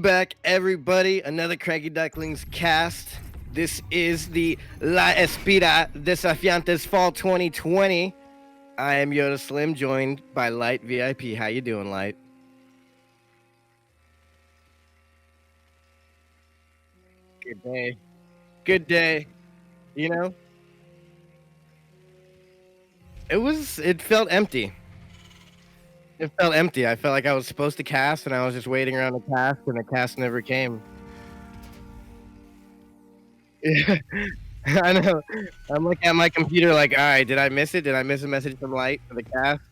Welcome back, everybody. Another CranKy Ducklings cast. This is the La Espira Desafiantes Fall 2020. I am Yoda Slim, joined by Light VIP. How you doing, Light? Good day. Good day. You know, it felt empty. It felt empty. I felt like I was supposed to cast, and I was just waiting around the cast, and the cast never came. Yeah, I know. I'm looking at my computer like, all right, did I miss it? Did I miss a message from Light for the cast?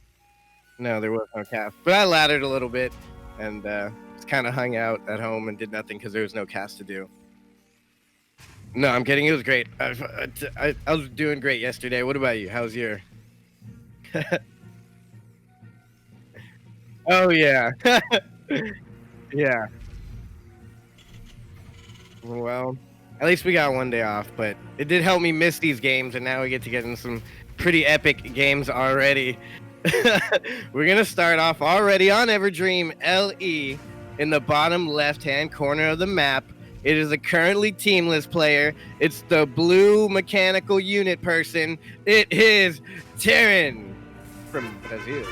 No, there was no cast. But I laddered a little bit and just kind of hung out at home and did nothing because there was no cast to do. No, I'm kidding. It was great. I was doing great yesterday. What about you? How's your? Oh, yeah. Yeah. Well, at least we got one day off, but it did help me miss these games, and now we get to get in some pretty epic games already. We're going to start off already on Everdream LE in the bottom left-hand corner of the map. It is a currently teamless player. It's the blue mechanical unit person. It is TerraN from Brazil.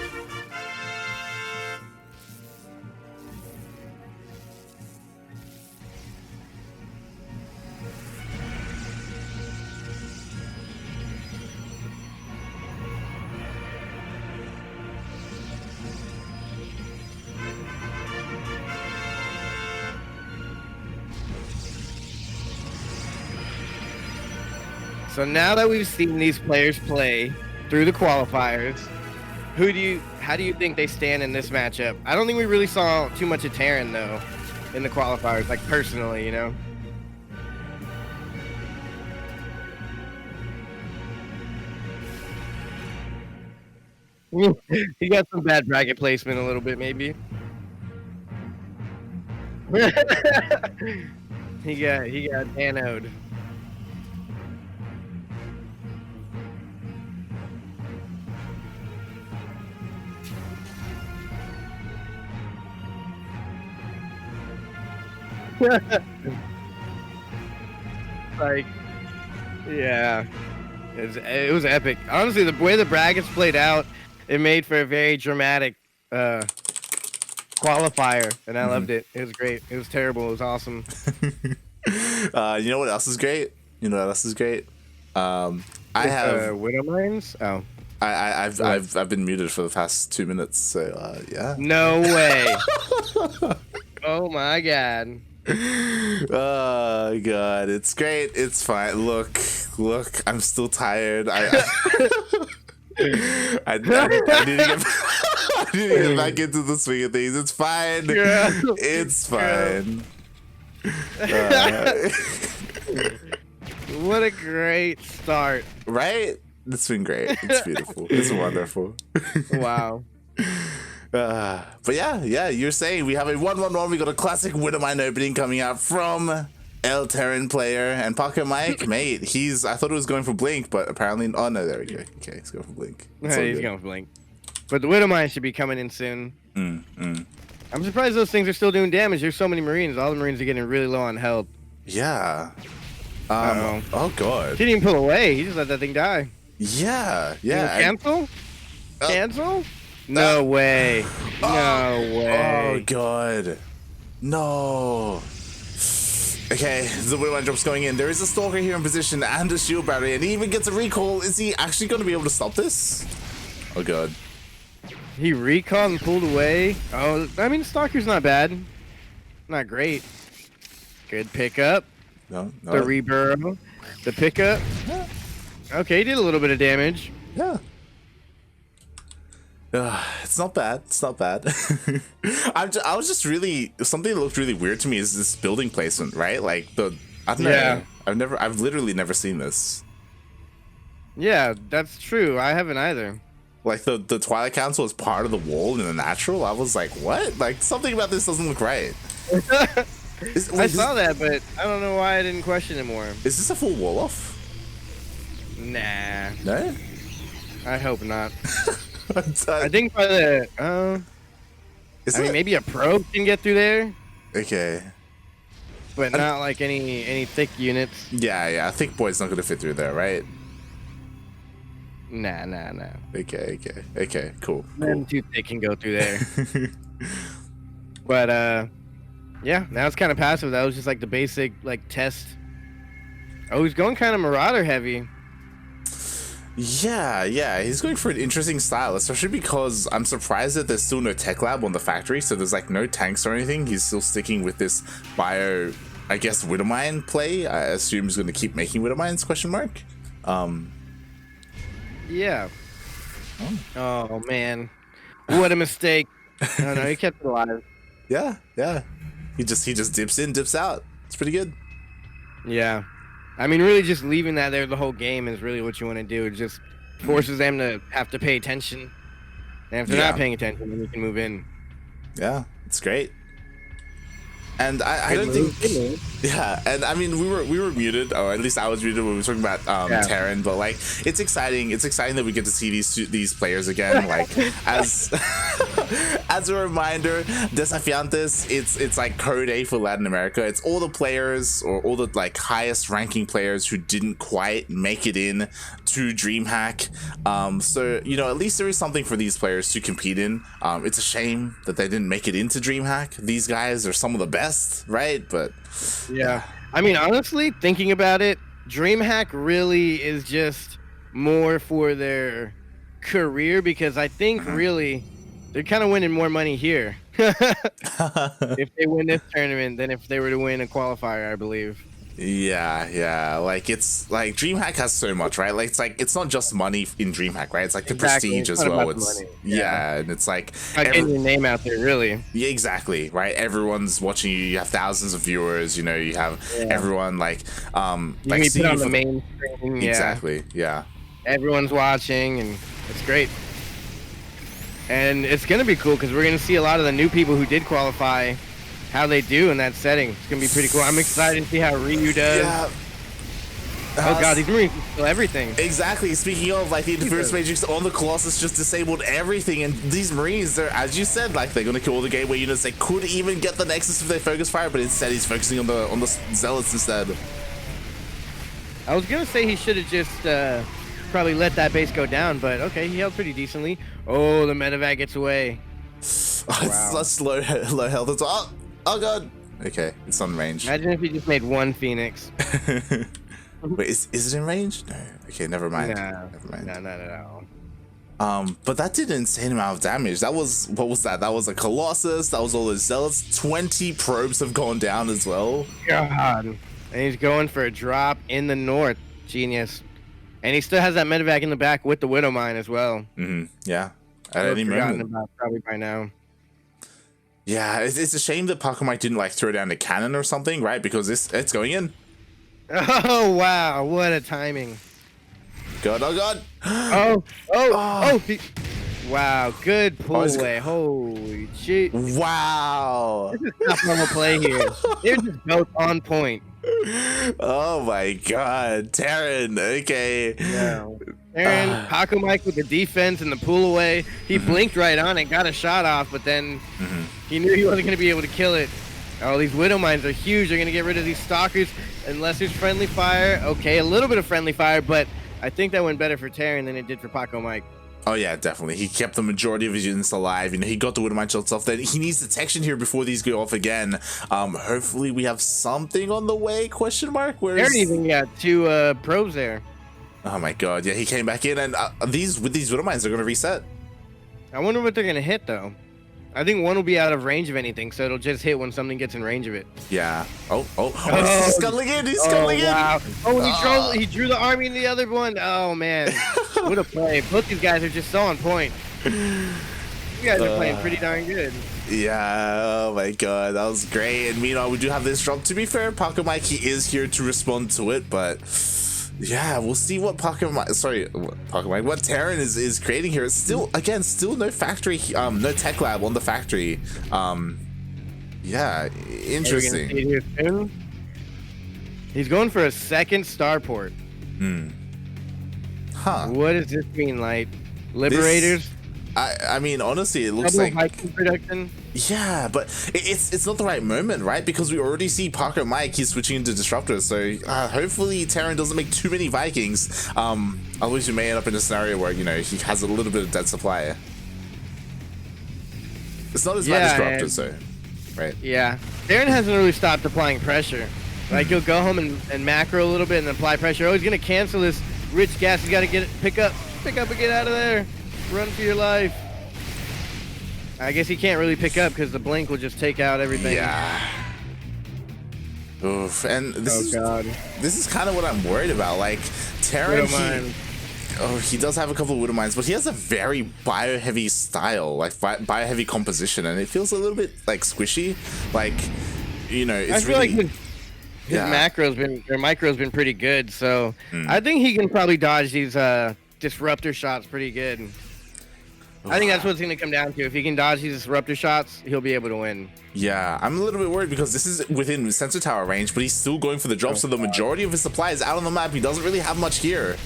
So now that we've seen these players play through the qualifiers, how do you think they stand in this matchup? I don't think we really saw too much of TerraN though in the qualifiers, like personally, you know. He got some bad bracket placement a little bit, maybe. he got danoed. Like, yeah, it was epic. Honestly, the way the brackets played out, it made for a very dramatic qualifier, and I loved it. It was great. It was terrible. It was awesome. You know what else is great? You know what else is great? I have Widow Mines. Oh, I've been muted for the past 2 minutes. So yeah. No way. Oh my god. Oh god, it's great. It's fine. Look, I'm still tired. I need to get I need to get back into the swing of things. It's fine. Yeah. It's fine. What a great start. Right? It's been great. It's beautiful. It's wonderful. Wow. But yeah, you're saying we have a 1-1-1. We got a classic Widowmine opening coming out from TerraN player and Pacomike, mate. I thought it was going for Blink, but apparently, oh no, there we go. Okay, he's going for Blink. He's going for Blink. But the Widow Mine should be coming in soon. I'm surprised those things are still doing damage. There's so many Marines. All the Marines are getting really low on health. Yeah. Oh god. He didn't even pull away. He just let that thing die. Yeah. Cancel? Cancel? No way. No way. Oh god. No. Okay, the Widowmine drop's going in. There is a Stalker here in position and a shield battery, and he even gets a recall. Is he actually going to be able to stop this? Oh god. He recalled and pulled away. Oh, I mean, Stalker's not bad. Not great. Good pickup. No. The reburrow. The pickup. Yeah. Okay, he did a little bit of damage. Yeah. It's not bad. It's not bad. I was just really, something that looked really weird to me is this building placement, right? Like I don't know. I've literally never seen this. Yeah, that's true. I haven't either. Like the Twilight Council is part of the wall in the natural. I was like, what? Like something about this doesn't look right. I saw that, but I don't know why I didn't question it more. Is this a full wall off? Nah. No? I hope not. I think by the I mean, maybe a probe can get through there. Okay. but not like any thick units. Yeah. Thick boy's not gonna fit through there, right? Nah. Okay. Cool. Nothing too thick can go through there. But yeah, now it's kind of passive. That was just like the basic like test. Oh, he's going kind of Marauder heavy. Yeah, he's going for an interesting style, especially because I'm surprised that there's still no tech lab on the factory, so there's like no tanks or anything. He's still sticking with this bio, I guess, Widowmine play. I assume he's going to keep making Widowmines, question mark. Yeah. Oh man, what a mistake. No, he kept it alive. Yeah. He just dips in, dips out. It's pretty good. Yeah. I mean, really just leaving that there the whole game is really what you want to do. It just forces them to have to pay attention. And if they're not paying attention, then you can move in. Yeah, it's great. And I don't think, yeah, and I mean we were muted, or at least I was muted when we were talking about TerraN, but like it's exciting that we get to see these players again. Like as as a reminder, Desafiantes, it's like code A for Latin America. It's all the players or all the like highest ranking players who didn't quite make it in to DreamHack. So you know, at least there is something for these players to compete in. It's a shame that they didn't make it into DreamHack. These guys are some of the best, right? But yeah, I mean, honestly, thinking about it, DreamHack really is just more for their career, because I think really they're kind of winning more money here if they win this tournament than if they were to win a qualifier, I believe. Yeah, like it's like DreamHack has so much, right? Like it's not just money in DreamHack, right? It's like the prestige as well. It's and it's like getting your name out there, really. Yeah, exactly, right? Everyone's watching you. You have thousands of viewers. You know, you have everyone like you like put on the main screen. Exactly, yeah. Everyone's watching, and it's great. And it's gonna be cool because we're gonna see a lot of the new people who did qualify, how they do in that setting. It's gonna be pretty cool. I'm excited to see how Ryu does. Yeah. Oh god, these Marines can kill everything. Exactly. Speaking of, like, the Interference Matrix on the Colossus just disabled everything, and these Marines, they're, as you said, like, they're gonna kill all the gateway units. They could even get the Nexus if they focus fire, but instead he's focusing on the Zealots instead. I was gonna say he should have just probably let that base go down, but okay, he held pretty decently. Oh, the medevac gets away. Oh, it's such low health. It's, oh god. Okay, it's on range. Imagine if he just made one Phoenix. Wait, is it in range? No. Okay, never mind. Never mind. No. But that did an insane amount of damage. That was, what was that? That was a Colossus. That was all those Zealots. 20 probes have gone down as well. God. And he's going for a drop in the north. Genius. And he still has that medevac in the back with the Widowmine as well. Yeah. At any moment. About probably by now. Yeah, it's a shame that Pacomike didn't like throw down the cannon or something, right? Because it's going in. Oh wow! What a timing! God! Oh god! Wow! Good pull away! Holy shit! Wow! This is not normal play here. They're just both on point. Oh my god! TerraN. Okay. Yeah. TerraN, Pacomike with the defense and the pull away. He blinked right on it, got a shot off, but then he knew he wasn't going to be able to kill it. Oh, these Widow Mines are huge. They're going to get rid of these Stalkers unless there's friendly fire. Okay, a little bit of friendly fire, but I think that went better for TerraN than it did for Pacomike. Oh yeah, definitely. He kept the majority of his units alive. You know, he got the Widow Mine shots off. Then he needs detection here before these go off again. Hopefully we have something on the way? Question mark. TerraN even got 2 probes there. Oh my god, yeah, he came back in, and these Widow Mines are going to reset. I wonder what they're going to hit though. I think one will be out of range of anything, so it'll just hit when something gets in range of it. Yeah. He's scuttling in. He's scuttling in. Wow. Oh, he drew the army in the other one. Oh man, what a play! Both these guys are just so on point. You guys are playing pretty darn good. Yeah. Oh my god, that was great. And meanwhile, we do have this drop. To be fair, Pacomike, he is here to respond to it, but. Yeah, we'll see what what TerraN is creating here. It's still no factory, no tech lab on the factory. Yeah, interesting. He's going for a second starport. Huh. What does this mean, like Liberators? I mean, honestly, it looks like Viking production. Yeah, but it's not the right moment, right? Because we already see Pacomike, he's switching into Disruptor, so hopefully TerraN doesn't make too many Vikings. Otherwise we may end up in a scenario where, you know, he has a little bit of dead supply. It's not as bad as Disruptor, so, right? Yeah, TerraN hasn't really stopped applying pressure. Like, he'll go home and macro a little bit and then apply pressure. Oh, he's gonna cancel this rich gas. You gotta pick up and get out of there. Run for your life. I guess he can't really pick up because the blink will just take out everything. Yeah. Oof. And this is kind of what I'm worried about. Like, TerraN, he does have a couple of Widow Mines, but he has a very bio-heavy style, like bio-heavy composition, and it feels a little bit like squishy. Like, you know, it's I feel really, like his micro's been pretty good, so I think he can probably dodge these disruptor shots pretty good. I think that's what it's going to come down to. If he can dodge these disruptor shots, he'll be able to win. Yeah, I'm a little bit worried because this is within sensor tower range, but he's still going for the drop, so the majority of his supply is out on the map. He doesn't really have much here.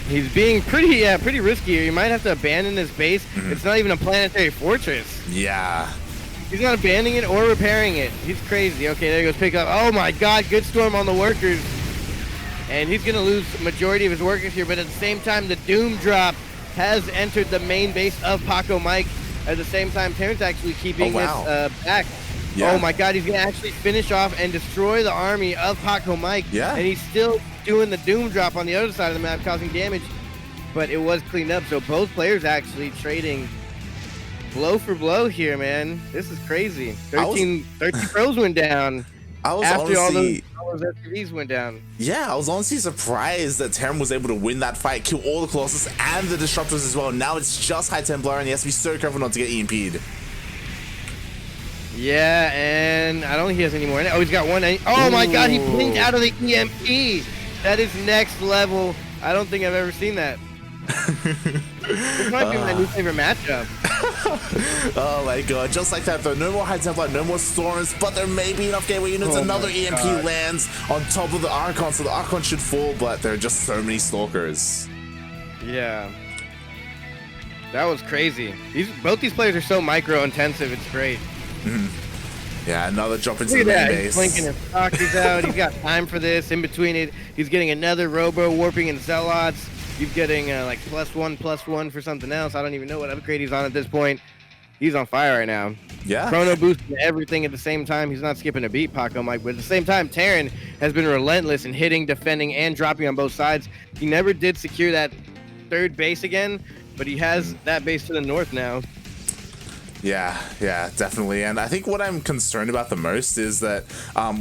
He's being pretty risky here. He might have to abandon this base. It's not even a planetary fortress. Yeah. He's not abandoning it or repairing it. He's crazy. Okay, there goes pick up. Oh my god, good storm on the workers. And he's going to lose the majority of his workers here, but at the same time, the Doom drop has entered the main base of Pacomike. At the same time, TerraN's actually keeping this back. Yeah. Oh my god, he's going to actually finish off and destroy the army of Pacomike. Yeah. And he's still doing the Doom drop on the other side of the map, causing damage. But it was cleaned up, so both players actually trading blow for blow here, man. This is crazy. 13 pros went down. After all those SPVs went down. Yeah, I was honestly surprised that TerraN was able to win that fight, kill all the Colossus and the Disruptors as well. Now it's just High Templar, and he has to be so careful not to get EMP'd. Yeah, and I don't think he has any more. Oh, he's got one. Oh my god, he blinked out of the EMP. That is next level. I don't think I've ever seen that. This might be my new favorite matchup. Oh my god, just like that though. No more High Templar, no more Storms, but there may be enough gateway units. Another EMP lands on top of the Archon, so the Archon should fall, but there are just so many Stalkers. Yeah. That was crazy. Both these players are so micro intensive, it's great. Yeah, another drop into the main base. He's blinking his Stalkers out. He's got time for this. In between it, he's getting another Robo warping and Zealots. He's getting like +1/+1 for something else. I don't even know what upgrade he's on at this point. He's on fire right now. Yeah. Chrono boost and everything at the same time. He's not skipping a beat, Pacomike. But at the same time, TerraN has been relentless in hitting, defending, and dropping on both sides. He never did secure that third base again, but he has that base to the north now. Yeah, definitely. And I think what I'm concerned about the most is that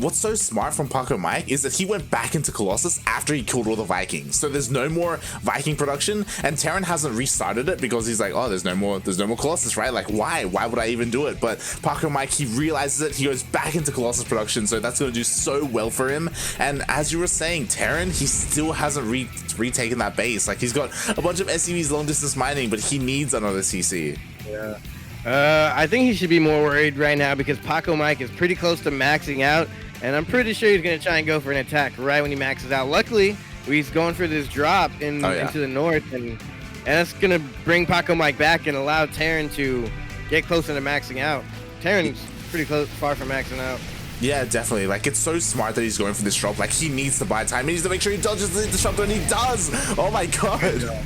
what's so smart from Pacomike is that he went back into Colossus after he killed all the Vikings. So there's no more Viking production, and TerraN hasn't restarted it because he's like, oh, there's no more Colossus, right? Like, why would I even do it? But Pacomike, he realizes it, he goes back into Colossus production, so that's going to do so well for him. And as you were saying, TerraN, he still hasn't retaken that base. Like, he's got a bunch of SCVs long distance mining, but he needs another CC. Yeah. I think he should be more worried right now because Pacomike is pretty close to maxing out, and I'm pretty sure he's going to try and go for an attack right when he maxes out. Luckily, he's going for this drop into the north, and that's going to bring Pacomike back and allow TerraN to get closer to maxing out. TerraN's pretty far from maxing out. Yeah, definitely. Like, it's so smart that he's going for this drop. Like, he needs to buy time. He needs to make sure he dodges the Disruptor, and he does. Oh my god.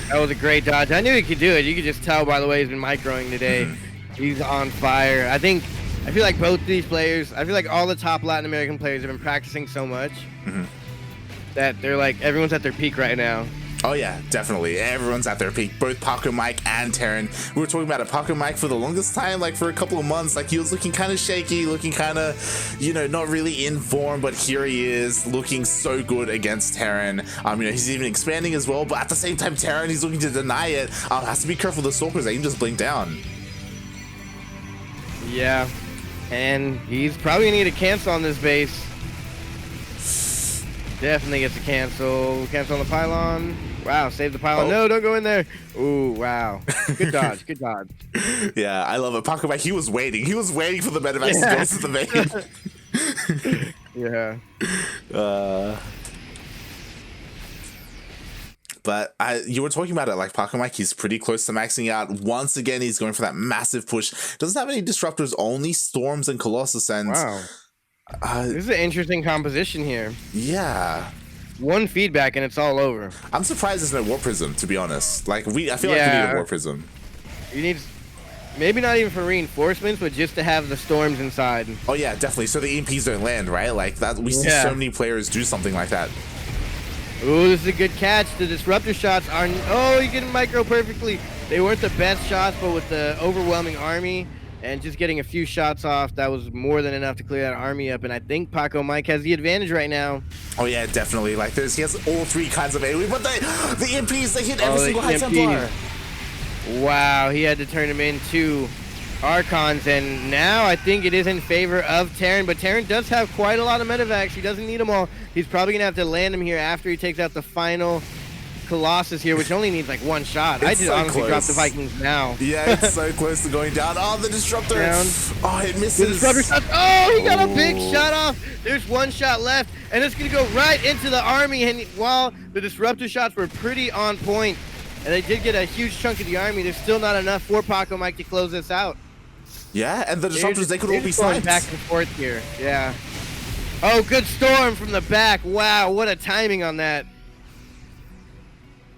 That was a great dodge. I knew he could do it. You could just tell by the way he's been microing today. He's on fire. I feel like both these players, I feel like all the top Latin American players have been practicing so much that they're like, everyone's at their peak right now. Oh yeah, definitely. Everyone's at their peak. Both Pacomike and TerraN. We were talking about Pacomike for the longest time, like for a couple of months. Like, he was looking kind of shaky, looking kind of, you know, not really in form. But here he is, looking so good against TerraN. You know, he's even expanding as well. But at the same time, TerraN, he's looking to deny it. Has to be careful of the Stalkers. They can just blink down. Yeah, and he's probably gonna need a cancel on this base. Definitely gets a cancel. Cancel on the pylon. Wow, save the pylon. No, don't go in there. Ooh, wow. Good dodge, good dodge. Yeah, I love it. Pacomike, he was waiting. He was waiting for the medevacs to go to the main. Yeah. But you were talking about it, like Pacomike, he's pretty close to maxing out. Once again, he's going for that massive push. Doesn't have any disruptors, only Storms and Colossus. And wow. This is an interesting composition here. Yeah. One feedback and it's all over. I'm surprised there's no Warp Prism, to be honest. Like, I feel like we need a Warp Prism. You need, maybe not even for reinforcements, but just to have the storms inside. Oh yeah, definitely. So the EMPs don't land, right? Like that. We see so many players do something like that. Ooh, this is a good catch. The disruptor shots are, oh, you get micro perfectly. They weren't the best shots, but with the overwhelming army and just getting a few shots off, that was more than enough to clear that army up. And I think Pacomike has the advantage right now. Oh yeah, definitely. Like he has all three kinds of AoE, but the EMPs, they hit every single High Templar. Wow, he had to turn him into Archons, and now I think it is in favor of TerraN, but TerraN does have quite a lot of medevacs. He doesn't need them all. He's probably gonna have to land them here after he takes out the final Colossus here, which only needs like one shot. I just honestly drop the Vikings now. Yeah, it's so close to going down. Oh, the disruptor. Down. Oh, it misses. The disruptor shot. Oh, he got a big shot off. There's one shot left, and it's gonna go right into the army. And while the disruptor shots were pretty on point, and they did get a huge chunk of the army, there's still not enough for Pacomike to close this out. Yeah, and the disruptors, they could all be going sniped. Back and forth here. Yeah. Oh, good storm from the back. Wow, what a timing on that.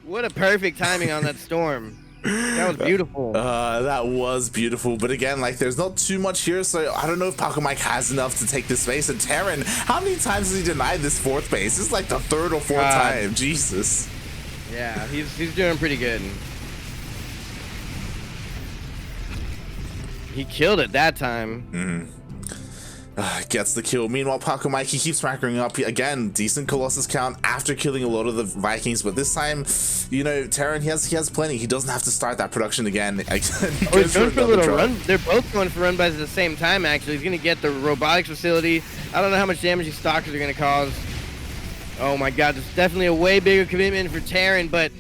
What a perfect timing on that storm. That was beautiful. That was beautiful. But again, like, there's not too much here, so I don't know if Pacomike has enough to take this base. And TerraN, how many times has he denied this fourth base? This is like the third or fourth time. Jesus. Yeah, he's doing pretty good. He killed it that time. Gets the kill. Meanwhile, Pacomike, he keeps macroing up. Again, decent Colossus count after killing a lot of the Vikings, but this time, you know, TerraN, he has plenty. He doesn't have to start that production again. He's going for a little run. They're both going for run bys at the same time, actually. He's going to get the robotics facility. I don't know how much damage these stalkers are going to cause. Oh my god, it's definitely a way bigger commitment for TerraN, but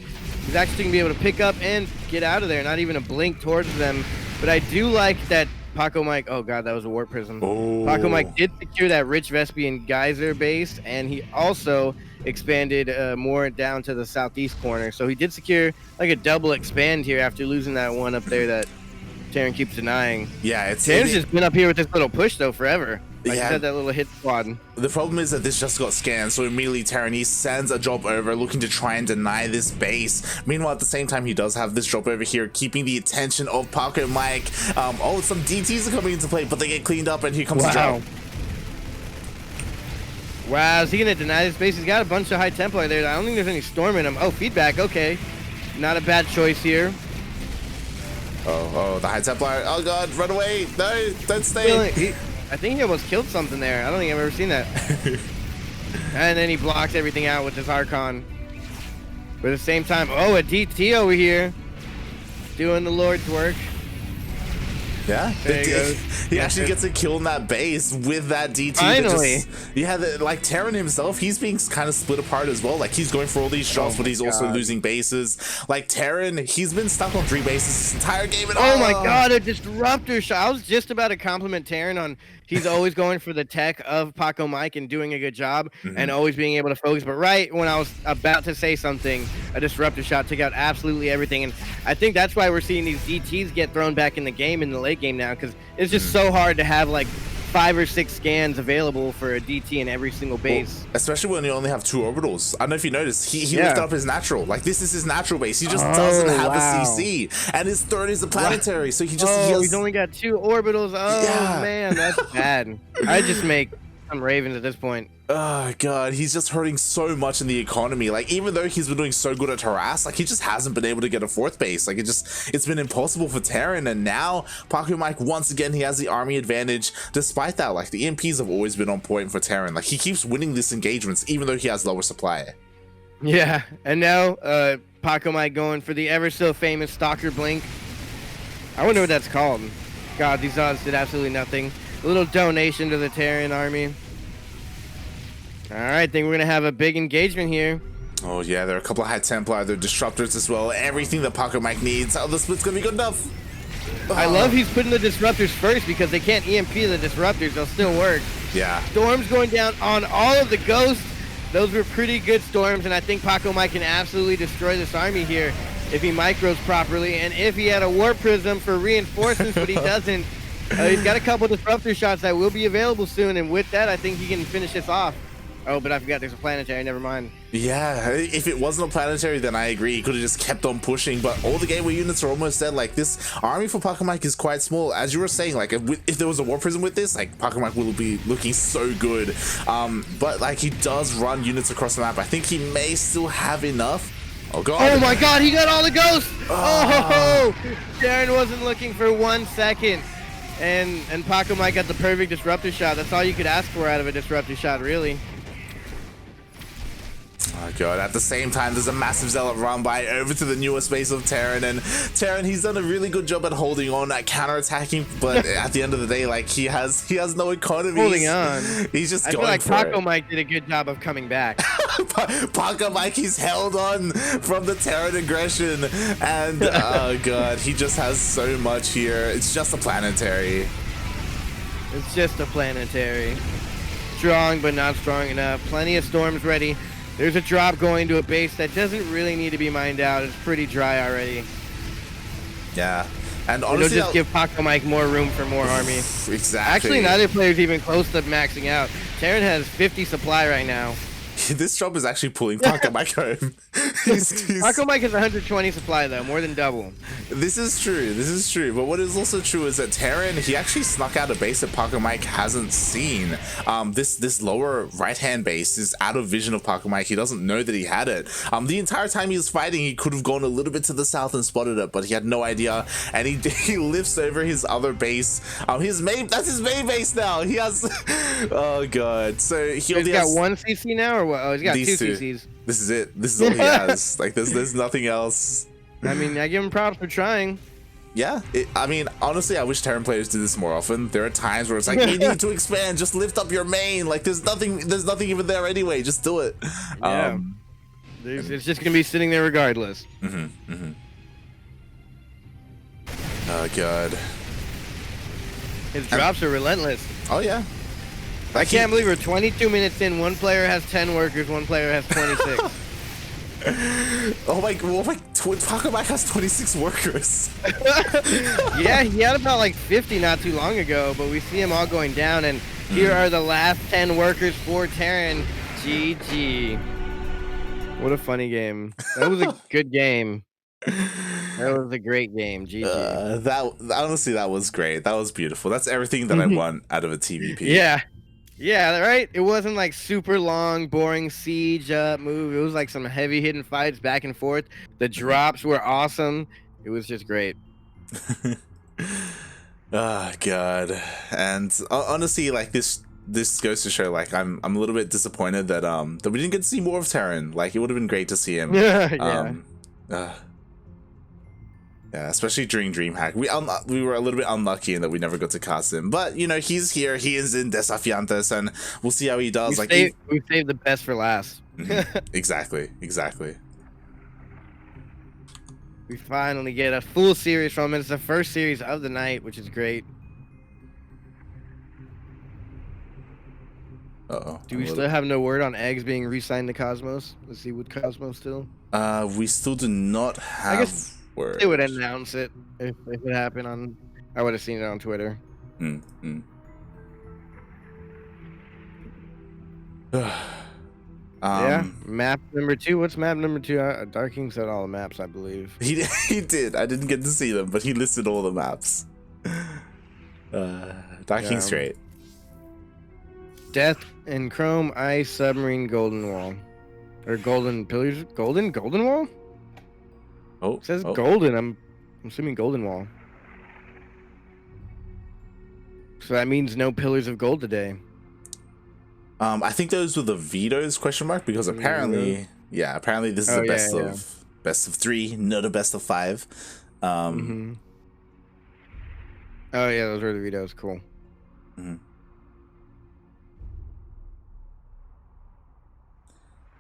he's actually going to be able to pick up and get out of there. Not even a blink towards them. But I do like that Pacomike, oh god, that was a Warp Prism. Oh. Pacomike did secure that rich Vespian geyser base, and he also expanded more down to the southeast corner. So he did secure like a double expand here after losing that one up there that TerraN keeps denying. Yeah, TerraN's just been up here with this little push though forever. Like yeah. he said, that little hit squad. The problem is that this just got scanned, so immediately TerraN sends a drop over looking to try and deny this base. Meanwhile, at the same time, he does have this drop over here, keeping the attention of Pacomike. Oh, some DTs are coming into play, but they get cleaned up, and here comes the drop. Wow, is he gonna deny this base? He's got a bunch of High Templar there. I don't think there's any storm in him. Oh, feedback, okay. Not a bad choice here. Oh, the High Templar. Oh god, run away. No, don't stay. I think he almost killed something there. I don't think I've ever seen that. And then he blocks everything out with his Archon. But at the same time, oh, a DT over here. Doing the Lord's work. Yeah, he actually gets a kill in that base with that DT. Finally. Yeah, like TerraN himself, he's being kind of split apart as well. Like he's going for all these shots, but he's also losing bases. Like TerraN, he's been stuck on 3 bases this entire game. And oh my god, a disruptor shot. I was just about to compliment TerraN on he's always going for the tech of Pacomike and doing a good job and always being able to focus. But right when I was about to say something, a disruptor shot took out absolutely everything. And I think that's why we're seeing these DTs get thrown back in the game in the late game now, because it's just so hard to have like 5 or 6 scans available for a DT in every single base. Well, especially when you only have 2 orbitals. I don't know if you noticed, he lifted up his natural. Like this is his natural base. He just doesn't have a CC, and his third is a planetary. So he just he's only got 2 orbitals. Oh man, that's bad. I just make some Ravens at this point. Oh god, he's just hurting so much in the economy. Like even though he's been doing so good at harass, like he just hasn't been able to get a 4th base. Like it's been impossible for TerraN, and now Pacomike, once again, he has the army advantage. Despite that, like the EMPs have always been on point for TerraN. Like he keeps winning these engagements even though he has lower supply. Yeah, and now Pacomike going for the ever so famous Stalker Blink. I wonder what that's called. God, these odds did absolutely nothing. A little donation to the TerraN army. All right, I think we're gonna have a big engagement here. Oh yeah, there are a couple of High Templar, there are disruptors as well. Everything that Pacomike needs. Oh, the split's gonna be good enough. I love he's putting the disruptors first because they can't EMP the disruptors. They'll still work. Yeah. Storm's going down on all of the ghosts. those were pretty good storms, and I think Pacomike can absolutely destroy this army here if he micros properly, and if he had a Warp Prism for reinforcements, but he doesn't. He's got a couple disruptor shots that will be available soon, and with that, I think he can finish this off. Oh, but I forgot there's a planetary, never mind. Yeah, if it wasn't a planetary, then I agree. He could have just kept on pushing, but all the gateway units are almost dead. Like, this army for Pacomike is quite small. As you were saying, like, if there was a Warp Prism with this, like, Pacomike will be looking so good. But, like, he does run units across the map. I think he may still have enough. Oh, God. Oh, my God, he got all the ghosts! Oh, TerraN wasn't looking for 1 second. And Pacomike got the perfect disruptor shot. That's all you could ask for out of a disruptor shot, really. Oh god, at the same time there's a massive zealot run by over to the newest base of TerraN, and TerraN, he's done a really good job at holding on, at counter-attacking, but at the end of the day, like, he has no economy. Holding on. He's just I going feel like for it. Pacomike did a good job of coming back. Pacomike, he's held on from the TerraN aggression, and oh god, he just has so much here. It's just a planetary. It's just a planetary. Strong, but not strong enough. Plenty of storms ready. There's a drop going to a base that doesn't really need to be mined out. It's pretty dry already. Yeah. And honestly, it'll just give Pacomike more room for more army. Exactly. Actually, neither player's even close to maxing out. TerraN has 50 supply right now. This job is actually pulling Pacomike home. Pacomike has 120 supply though, more than double. This is true. This is true. But what is also true is that TerraN, he actually snuck out a base that Pacomike hasn't seen. This lower right-hand base is out of vision of Pacomike. He doesn't know that he had it. The entire time he was fighting, he could have gone a little bit to the south and spotted it, but he had no idea. And he lifts over his other base. That's his main base now. He has. Oh god. So he's got 1 CC now, or what? Oh, he's got 2 CCs. This is it. This is all he has. Like, there's nothing else. I mean, I give him props for trying. Yeah, I mean, honestly, I wish TerraN players did this more often. There are times where it's like, you need to expand, just lift up your main. Like, there's nothing even there anyway. Just do it. Yeah. It's just gonna be sitting there regardless. Oh god. His drops are relentless. Oh yeah. I can't believe we're 22 minutes in. One player has 10 workers. One player has 26. Oh my! Pacomike has 26 workers. Yeah, he had about like 50 not too long ago, but we see him all going down. And here are the last 10 workers for TerraN. GG. What a funny game. That was a good game. That was a great game. GG. Honestly, that was great. That was beautiful. That's everything that I want out of a TVP. Yeah. Yeah, right? It wasn't like super long, boring siege move. It was like some heavy hitting fights back and forth. The drops were awesome. It was just great. Oh god. And honestly, like, this goes to show, like, I'm a little bit disappointed that that we didn't get to see more of TerraN. Like, it would have been great to see him. Yeah. Yeah, especially during DreamHack. We were a little bit unlucky in that we never got to cast him. But, you know, he's here. He is in Desafiantes, and we'll see how he does. We saved the best for last. Exactly. We finally get a full series from him. It's the first series of the night, which is great. Uh-oh. Do we still have no word on eggs being re-signed to Cosmos? Let's see, would Cosmos still? We still do not have... I guess they would announce it if it happened on... I would have seen it on Twitter. Yeah, map number 2. What's map number 2? Dark King said all the maps, I believe. He did. I didn't get to see them, but he listed all the maps. Dark King's great. Death and Chrome, Ice, Submarine, Golden Wall. Or Golden Pillars. Golden Wall? Oh, it says Golden. I'm assuming Golden Wall. So that means no Pillars of Gold today. I think those were the vetoes ? Because apparently, apparently this is the best of 3, not a best of 5. Oh yeah, those were the vetoes. Cool.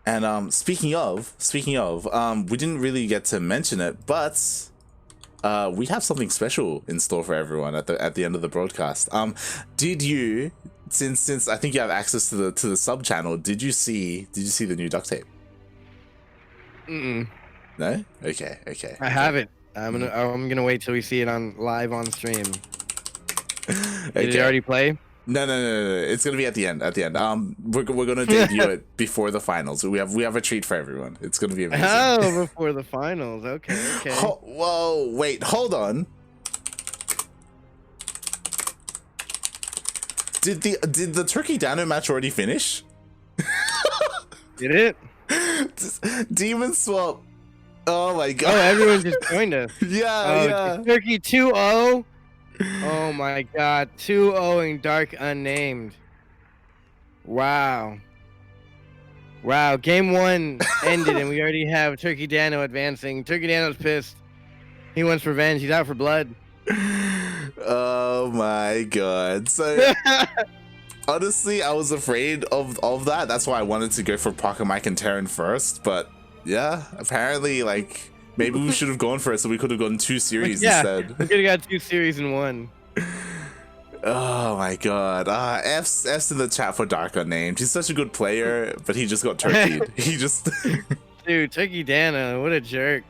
And speaking of, we didn't really get to mention it, but we have something special in store for everyone at the end of the broadcast. Did you since I think you have access to the sub channel, did you see the new duct tape? Mm-mm. No? Okay, okay. I haven't. I'm gonna wait till we see it on live on stream. Did it already play? No. It's gonna be at the end. We're gonna debut it before the finals. We have a treat for everyone. It's gonna be amazing. Oh, before the finals. Okay. Whoa, wait, hold on. Did the Turkey Dano match already finish? Did it? Demon Swap. Oh my god. Oh, everyone just joined us. Yeah. Turkey 2-0. Oh my god. 2-0 Dark Unnamed. Wow. Game 1 ended and we already have Turkey Dano advancing. Turkey Dano's pissed. He wants revenge. He's out for blood. Oh my god. So honestly, I was afraid of that. That's why I wanted to go for Pacomike and TerraN first. But yeah, apparently, like, maybe we should have gone for it so we could have gotten 2 series instead. We could have got 2 series in 1. Oh my god. F's in the chat for Dark Unnamed. He's such a good player, but he just got turkeyed. He just Dude, Turkey Dano, what a jerk.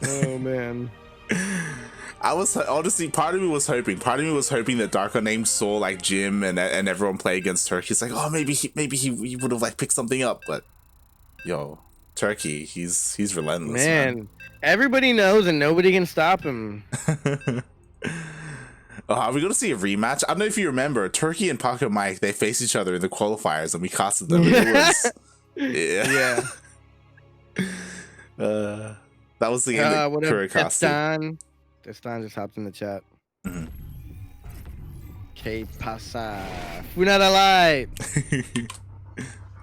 Oh man. I was honestly, part of me was hoping that Dark Unnamed saw like Jim and everyone play against Turkey. It's like, oh, maybe he would have like picked something up, but yo, Turkey, he's relentless, man. Everybody knows and nobody can stop him. Are we gonna see a rematch? I don't know if you remember, Turkey and Pacomike, they faced each other in the qualifiers and we casted them. It was, yeah. That was the game that Kura casted. Destan just hopped in the chat. Que pasa? Funada light.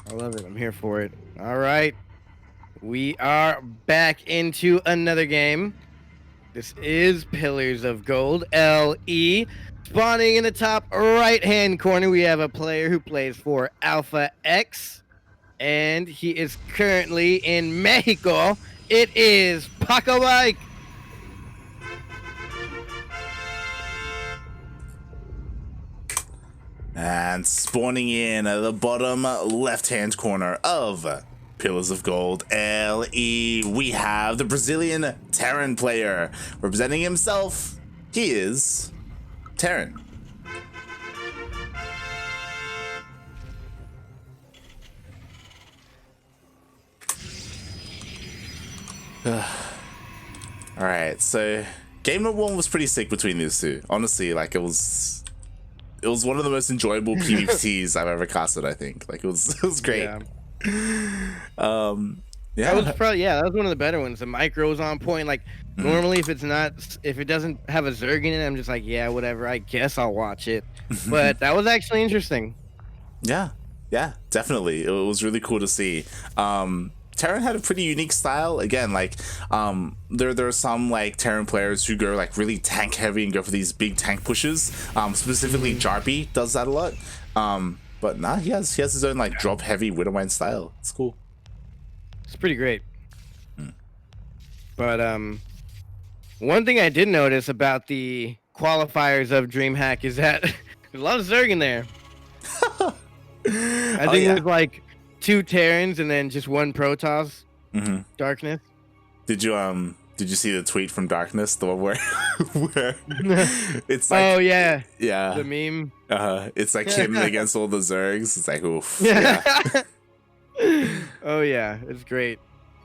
I love it. I'm here for it. All right. We are back into another game. This is Pillars of Gold, LE. Spawning in the top right-hand corner, we have a player who plays for Alpha X. And he is currently in Mexico. It is Pacomike. And spawning in at the bottom left-hand corner of Pillars of Gold LE, we have the Brazilian TerraN player. Representing himself, he is TerraN. Alright, so game number 1 was pretty sick between these two. Honestly, like it was one of the most enjoyable PvPs I've ever casted, I think. Like it was great. That was one of the better ones. The micro was on point. Like normally if it doesn't have a Zerg in it, I'm just like, yeah, whatever, I guess I'll watch it. But that was actually interesting. Yeah, definitely. It was really cool to see. TerraN had a pretty unique style. Again, like there are some like TerraN players who go like really tank heavy and go for these big tank pushes. Specifically Jarpy does that a lot. But nah, he has his own like drop heavy Widowmine style. It's cool. It's pretty great. But one thing I did notice about the qualifiers of DreamHack is that there's a lot of Zerg in there. I think there's like 2 Terrans and then just 1 Protoss. Darkness. Did you see the tweet from Darkness, the one where it's like, oh yeah, the meme. It's like him against all the Zergs. It's like, oof. Oh yeah, it's great.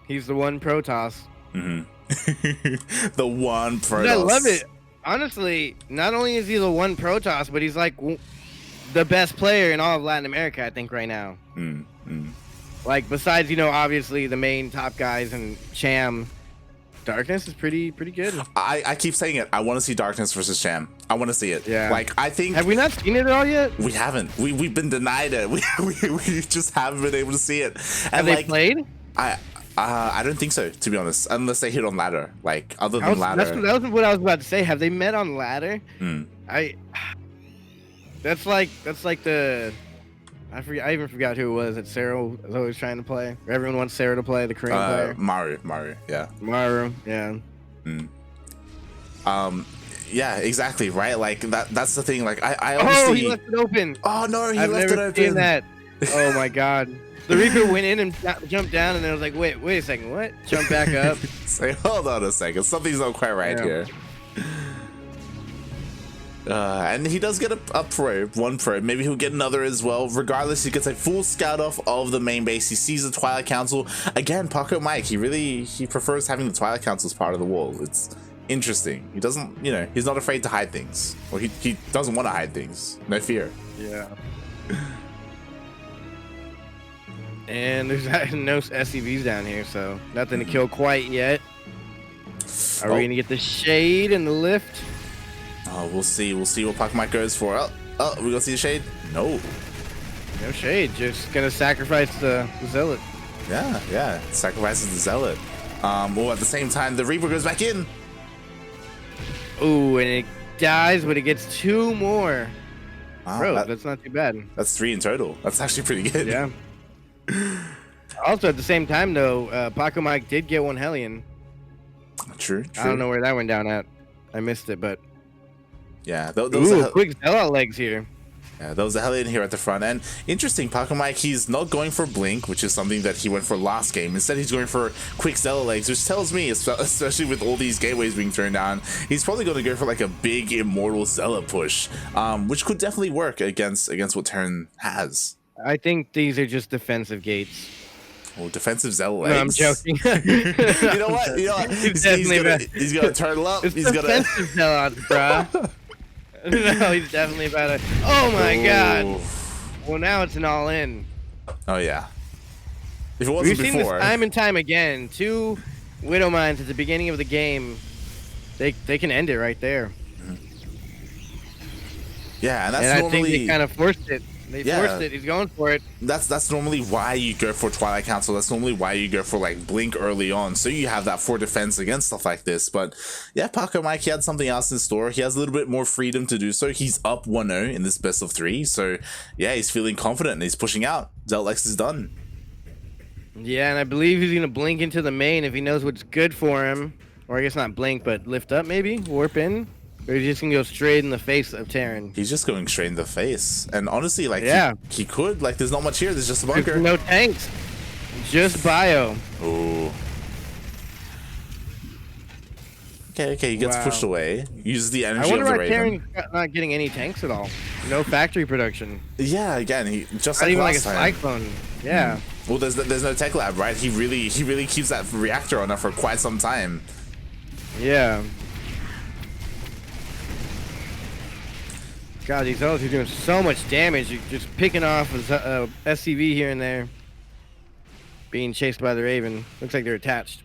He's the 1 Protoss. The 1 Protoss. I love it. Honestly, not only is he the 1 Protoss, but he's like the best player in all of Latin America, I think, right now. Like besides, obviously the main top guys and Cham, Darkness is pretty good. I keep saying it. I want to see Darkness versus Cham. I want to see it. Yeah. Like I think. Have we not seen it at all yet? We haven't. We've been denied it. We just haven't been able to see it. And have they played? I don't think so, to be honest. Unless they hit on ladder. Like other than ladder. That was what I was about to say. Have they met on ladder? That's like the. I even forgot who it was that Sarah was always trying to play. Everyone wants Sarah to play, the Korean player. Maru, yeah. Maru, yeah. Yeah, exactly, right? Like that's the thing. Like I Oh, honestly. he left it open. Oh no, he I've left never it seen open. that. Oh my god. The Reaper went in and jumped down, and then I was like, wait a second, what? Jump back up. Say, hold on a second, something's not quite right here. And he does get a probe, one probe. Maybe he'll get another as well. Regardless, he gets a full scout off of the main base. He sees the Twilight Council. Again, Pacomike, he prefers having the Twilight Council as part of the wall. It's interesting. He doesn't, you know, he's not afraid to hide things. Or he doesn't want to hide things. No fear. Yeah. And there's no SCVs down here, so nothing to kill quite yet. Are we gonna get the shade and the lift? Oh, we'll see. We'll see what Pacomike goes for. Oh, we gonna see the shade? No. No shade. Just gonna sacrifice the zealot. Yeah. Sacrifices the zealot. Well, at the same time, the Reaper goes back in. Ooh, and it dies, but it gets 2 more. Wow, Bro, that's not too bad. That's 3 in total. That's actually pretty good. Yeah. Also, at the same time, though, Pacomike did get 1 Hellion. True. I don't know where that went down at. I missed it, but yeah, ooh, quick Zealot legs here. Yeah, there was a Hellion here at the front. And interesting, Pacomike, he's not going for Blink, which is something that he went for last game. Instead, he's going for quick Zealot legs, which tells me, especially with all these gateways being thrown down, he's probably going to go for like a big Immortal Zealot push, which could definitely work against what TerraN has. I think these are just defensive gates. Oh, defensive Zealot legs. No, I'm joking. You know what? He's gonna turtle up. It's he's defensive Zealot, bruh. No, he's definitely about to. Oh my god. Well, now it's an all-in. Oh yeah. If it wasn't We've seen before, this time and time again. 2 Widow Mines at the beginning of the game. They can end it right there. Yeah, and that's and normally. I think they kind of forced it. They forced it. He's going for it. That's normally why you go for Twilight Council. That's normally why you go for like Blink early on, so you have that for defense against stuff like this. But yeah, Pacomike, he had something else in store. He has a little bit more freedom to do so. He's up 1-0 in this best of 3, so yeah, he's feeling confident and he's pushing out. Zellex is done. Yeah, and I believe he's gonna blink into the main if he knows what's good for him, or I guess not blink, but lift up maybe, warp in. Or he's just gonna go straight in the face of TerraN. He's just going straight in the face. And honestly, like, yeah, he could. Like, there's not much here. There's just a bunker. There's no tanks. Just bio. Oh. Okay, he gets pushed away. Uses the energy of the Raven. I wonder why TerraN's not getting any tanks at all. No factory production. Yeah, again, he just not like even last like a time. cyclone. Yeah. Well, there's no tech lab, right? He really keeps that reactor on there for quite some time. Yeah. God, these Zealots are doing so much damage. You're just picking off a SCV here and there. Being chased by the Raven. Looks like they're attached.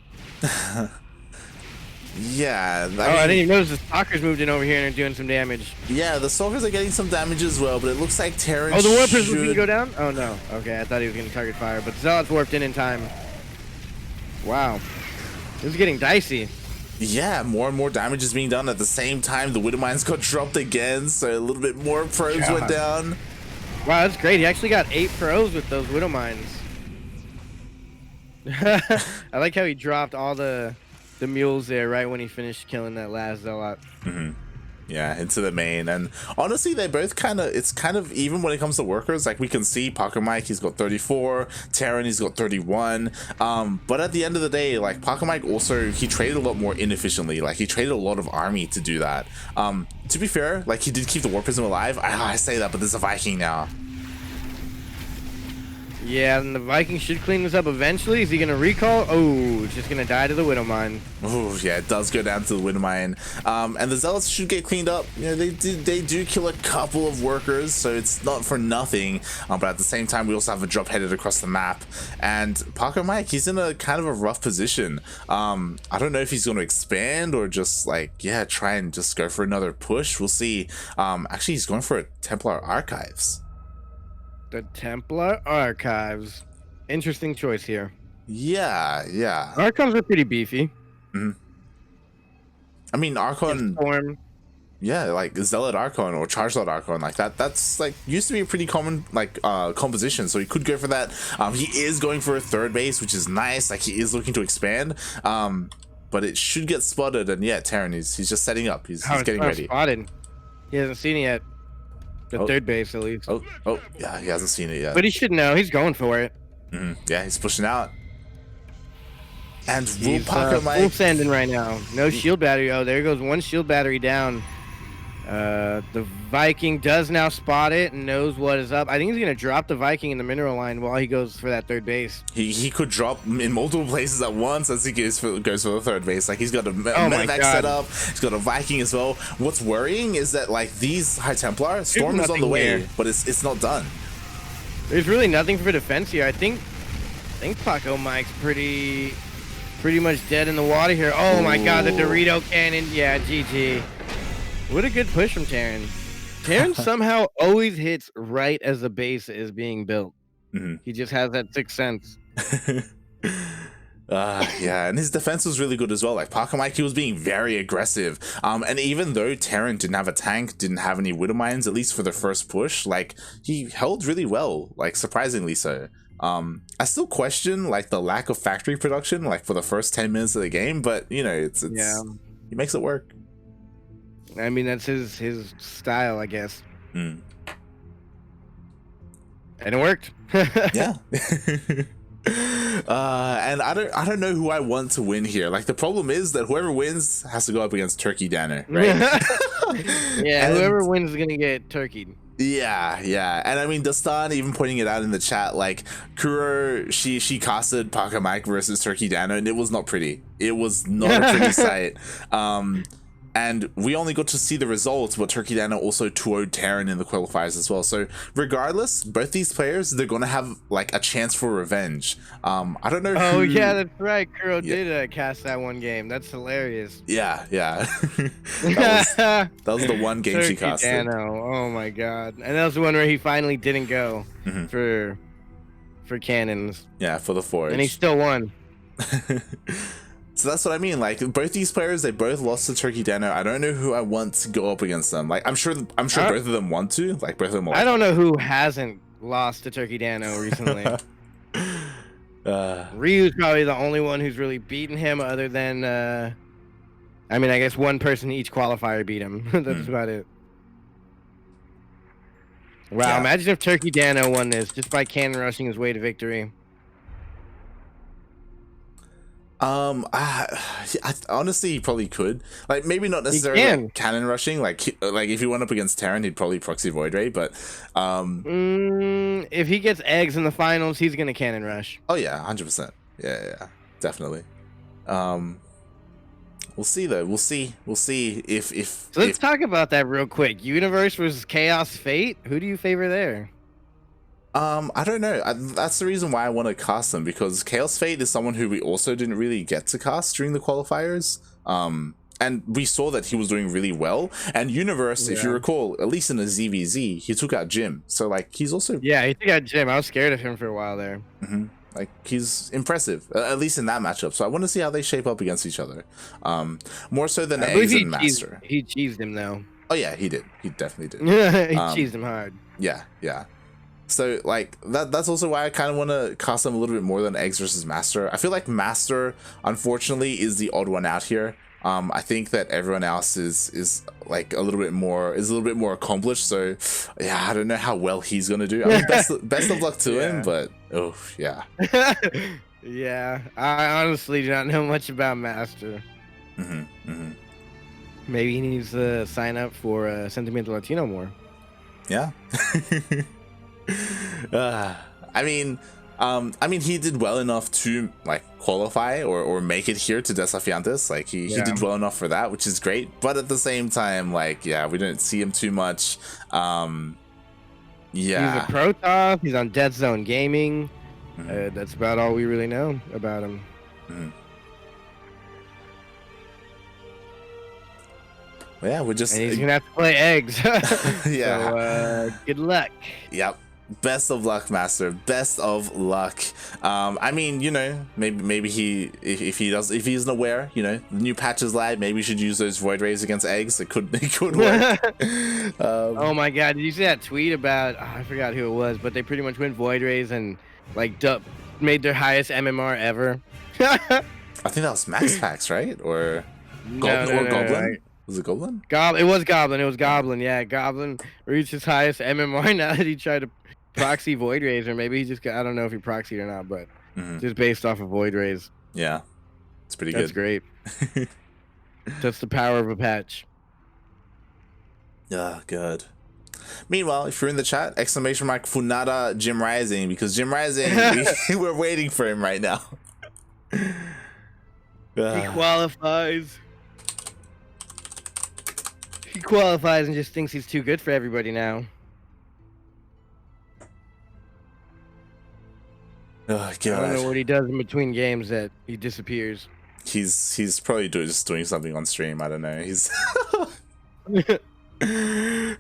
Yeah. I didn't even notice the Stalkers moved in over here and are doing some damage. Yeah, the Stalkers are getting some damage as well, but it looks like TerraN Oh, the Warpers was going to go down? Oh, no. Okay, I thought he was going to target fire, but Zealots warped in time. Wow. This is getting dicey. Yeah, more and more damage is being done at the same time. The Widow Mines got dropped again, so a little bit more probes went down. Wow, that's great. He actually got 8 probes with those Widow Mines. I like how he dropped all the mules there right when he finished killing that last Zealot. Yeah, into the main. And honestly, they both it's kind of even when it comes to workers. Like, we can see Pacomike, he's got 34, TerraN, he's got 31. But at the end of the day, like, Pacomike also, he traded a lot more inefficiently. Like, he traded a lot of army to do that. To be fair, like, he did keep the War Prism alive. I say that, but there's a Viking now. Yeah, and the Viking should clean this up eventually. Is he gonna recall? Oh, it's just gonna die to the Widow Mine. Oh yeah, it does go down to the Widow Mine. And the Zealots should get cleaned up. You know, they do kill a couple of workers, so it's not for nothing. But at the same time, we also have a drop headed across the map. And Pacomike, he's in a kind of a rough position. I don't know if he's gonna expand or just like, yeah, try and just go for another push. We'll see. Actually, he's going for a Templar Archives. The Templar Archives. Interesting choice here. Yeah. Archons are pretty beefy. I mean, Archon. Storm. Yeah, like Zealot Archon or Charge Lord Archon, like that's like used to be a pretty common like composition. So he could go for that. He is going for a third base, which is nice. Like, he is looking to expand. but it should get spotted. And yeah, TerraN, he's just setting up. He's getting ready. Spotted. He hasn't seen it yet. The third base, at least. Oh, yeah, he hasn't seen it yet. But he should know. He's going for it. Yeah, he's pushing out. And he's full sending right now. No shield battery. Oh, there goes one shield battery down. The Viking does now spot it and knows what is up. I think he's gonna drop the Viking in the mineral line while he goes for that third base. He could drop in multiple places at once as he goes for the third base. Like he's got a medevac set up. He's got a Viking as well. What's worrying is that like these High Templar Storm is on the way, but it's not done. There's really nothing for defense here. I think Pacomike's pretty much dead in the water here. Oh my God, the Dorito cannon. Yeah, GG. What a good push from TerraN. TerraN somehow always hits right as the base is being built. He just has that sixth sense. Yeah, and his defense was really good as well. Like Pacomike, he was being very aggressive. And even though TerraN didn't have a tank, didn't have any Widow Mines, at least for the first push, like he held really well, like surprisingly so. I still question like the lack of factory production, like for the first 10 minutes of the game, but you know, it's he makes it work. I mean, that's his style, I guess. And it worked. Yeah. And I don't know who I want to win here. Like the problem is that whoever wins has to go up against Turkey Dano, right? Yeah, and whoever wins is gonna get turkeyed. Yeah, and I mean Dastan even pointing it out in the chat, like Kuro, she casted Pacomike versus Turkey Dano, and it was not pretty. It was not a pretty sight. And we only got to see the results, but Turkey Dano also 2-0'd TerraN in the qualifiers as well. So regardless, both these players, they're gonna have like a chance for revenge. I don't know. Oh yeah, that's right. Kuro did cast that one game. That's hilarious. Yeah. that was the one game she casted. Dano. Oh my God. And that was the one where he finally didn't go for cannons. Yeah, for the forge. And he still won. So that's what I mean. Like both these players, they both lost to Turkey Dano. I don't know who I want to go up against them. Like I'm sure both of them want to. Like both of them. I don't know who hasn't lost to Turkey Dano recently. Ryu's probably the only one who's really beaten him, other than I mean, I guess one person each qualifier beat him. That's about it. Wow, imagine if Turkey Dano won this just by cannon rushing his way to victory. I honestly he probably could. Like maybe not necessarily like cannon rushing. Like if he went up against TerraN, he'd probably proxy Void Ray. But if he gets eggs in the finals, he's gonna cannon rush. Oh yeah, 100%. Yeah, definitely. We'll see though. We'll see if. So let's talk about that real quick. Universe versus Chaos Fate. Who do you favor there? I don't know. That's the reason why I want to cast them, because Chaos Fate is someone who we also didn't really get to cast during the qualifiers. And we saw that he was doing really well. And Universe, if you recall, at least in the ZVZ, he took out Jim. So like he's also he took out Jim. I was scared of him for a while there. Like he's impressive, at least in that matchup. So I want to see how they shape up against each other. More so than Eggs and Master. He cheesed him though. Oh yeah, he did. He definitely did. He cheesed him hard. Yeah. So like that's also why I kind of want to cast them a little bit more than Eggs versus Master. I feel like Master, unfortunately, is the odd one out here. I think that everyone else is like a little bit more accomplished. So yeah, I don't know how well he's gonna do. I mean, best of luck to him, but yeah. Yeah, I honestly do not know much about Master. Maybe he needs to sign up for Sentimental Latino more. Yeah. I mean, he did well enough to like qualify or make it here to Desafiantes. Like he did well enough for that, which is great. But at the same time, like we didn't see him too much. He's a pro top. He's on Dead Zone Gaming. That's about all we really know about him. Well, yeah, we're just. And he's gonna have to play Eggs. Yeah. So, good luck. Yep. Best of luck, Master. Best of luck. I mean, you know, maybe if he isn't aware, you know, the new patch is live. Maybe you should use those Void Rays against Eggs. It could work. Oh my God! Did you see that tweet about? I forgot who it was, but they pretty much went Void Rays and like made their highest MMR ever. I think that was Max Packs, right? Or Goblin? Was it Goblin? It was Goblin. It was Goblin. Yeah, Goblin reached his highest MMR now that he tried to proxy Void Rays, or maybe he just got, I don't know if he proxied or not, but just based off of Void Rays. Yeah, it's pretty That's good. That's great. That's the power of a patch. Yeah, good. Meanwhile, if you're in the chat, exclamation mark Funada Jim Rising, because Jim Rising, we're waiting for him right now. He qualifies. He qualifies and just thinks he's too good for everybody now. Oh, God. I don't know what he does in between games that he disappears. He's probably just doing something on stream. I don't know. He's.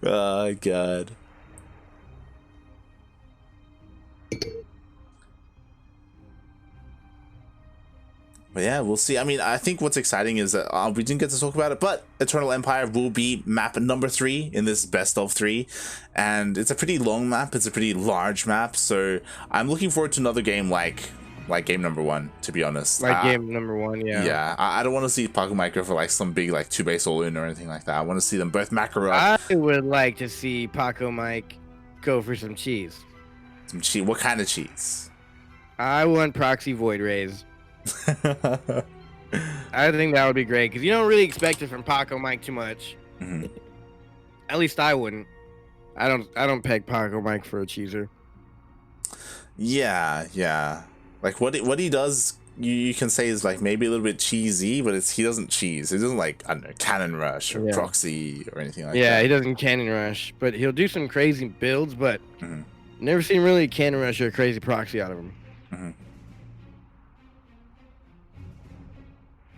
Oh, God. But yeah, we'll see. I mean, I think what's exciting is that we didn't get to talk about it, but Eternal Empire will be map number 3 in this best of 3, and it's a pretty long map. It's a pretty large map, so I'm looking forward to another game like game number 1. To be honest, game number 1, yeah. Yeah, I don't want to see Pacomike go for like some big like 2-base all-in or anything like that. I want to see them both macro up. I would like to see Pacomike go for some cheese. Some cheese. What kind of cheese? I want proxy Void Rays. I think that would be great because you don't really expect it from Pacomike too much. At least I wouldn't. I don't peg Pacomike for a cheeser. Yeah. Like what he does, you can say is like maybe a little bit cheesy, but he doesn't cheese. He doesn't like, I don't know, cannon rush or proxy or anything like that. Yeah, he doesn't cannon rush, but he'll do some crazy builds. But never seen really a cannon rush or a crazy proxy out of him.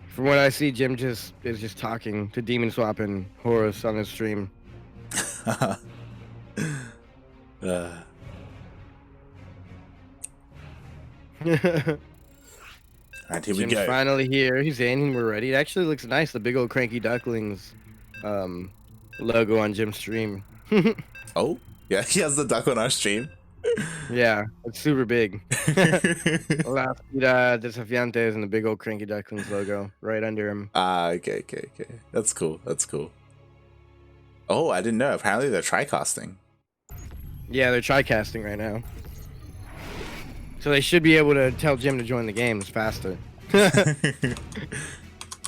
From what I see, Jim is just talking to Demon Swap and Horus on his stream. Alright, here we Jim's go. Finally here. He's in. We're ready. It actually looks nice. The big old CranKy Ducklings logo on Jim's stream. Oh, yeah, he has the duck on our stream. Yeah, it's super big. Desafiantes and the big old CranKy Ducklings logo right under him. Okay. That's cool. Oh, I didn't know. Apparently they're tri-casting. Yeah, they're tri-casting right now. So they should be able to tell Jim to join the games faster.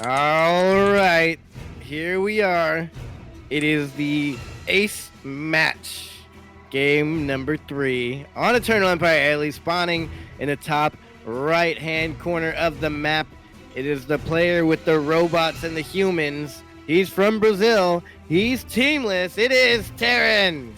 All right, here we are. It is the ace match. Game number 3 on Eternal Empire Ellie, spawning in the top right-hand corner of the map. It is the player with the robots and the humans. He's from Brazil. He's teamless. It is TerraN.